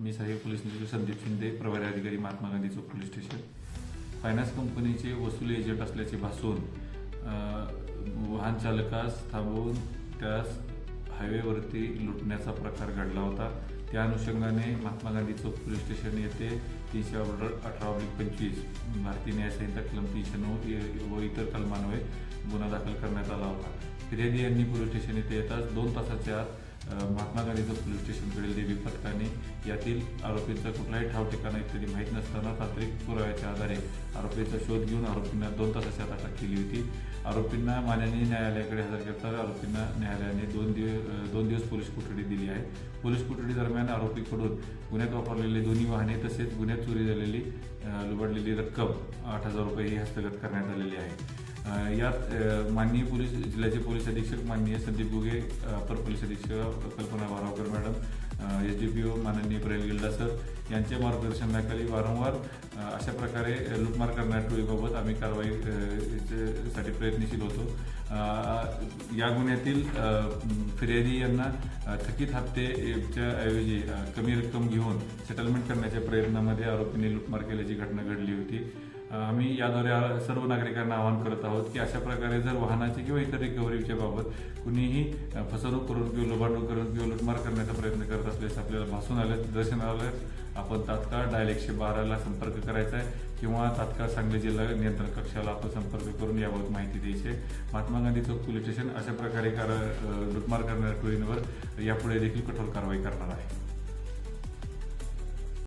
मी सहाय्यक पोलीस निरीक्षक संदीप शिंदे, प्रभारी अधिकारी, महात्मा गांधी चौक पोलीस स्टेशन. फायनान्स कंपनीचे वसुली एजंट असल्याचे भासून वाहन चालकास थांबवून त्यास हायवेवरती लुटण्याचा प्रकार घडला होता. त्या अनुषंगाने महात्मा गांधी चौक पोलीस स्टेशन येथे 318/25 भारतीय न्याय संहिता कलम 309 व इतर कलमान्वये गुन्हा दाखल करण्यात आला होता. फिर्यादी यांनी पोलीस स्टेशन येथे येताच 2 तासाच्या आत महात्मा गांधी चौक पोलीस स्टेशनकडील देवी पथकाने यातील आरोपींचा कुठलाही ठाव ठिकाणा इत्यादी माहीत नसताना तांत्रिक पुराव्याच्या आधारे आरोपीचा शोध घेऊन आरोपींना 2 तासाच्या आत अटक केली होती. आरोपींना माननीय न्यायालयाकडे हजर करता आरोपींना न्यायालयाने 2 दिवस पोलीस कोठडी दिली आहे. पोलीस कोठडी दरम्यान आरोपीकडून गुन्ह्यात वापरलेली दोन्ही वाहने तसेच गुन्ह्यात चोरी झालेली लुबाडलेली रक्कम 8,000 रुपये ही हस्तगत करण्यात आलेली आहे. यात माननीय जिल्ह्याचे पोलीस अधीक्षक माननीय संदीप गुगे, अपर पोलीस अधीक्षक कल्पना भारावकर मॅडम, SDPO माननीय प्रैल गिल्डा सर यांच्या मार्गदर्शनाखाली वारंवार अशा प्रकारे लूटमार करणाऱ्या टोळीबाबत आम्ही कारवाईसाठी प्रयत्नशील होतो. या गुन्ह्यातील फिर्यादी यांना थकीत हप्त्याच्या ऐवजी कमी रक्कम घेऊन सेटलमेंट करण्याच्या प्रयत्नामध्ये आरोपींनी लूटमार केल्याची घटना घडली होती. आम्ही याद्वारे सर्व नागरिकांना आवाहन करत आहोत की अशा प्रकारे जर वाहनाची किंवा इतर रिकव्हरीच्या बाबत कुणीही फसवणूक करून किंवा लुबाडणूक करून किंवा लुटमार करण्याचा प्रयत्न करत असल्यास आपल्याला भासून आल्यास दर्शनाला आपण तात्काळ डायल 112ला संपर्क करायचा आहे किंवा तात्काळ सांगली जिल्हा नियंत्रण कक्षाला आपण संपर्क करून याबाबत माहिती द्यायची आहे. महात्मा गांधी चौक पोलीस स्टेशन अशा प्रकारे लुटमार करणाऱ्या टोळींवर यापुढे देखील कठोर कारवाई करणार आहे.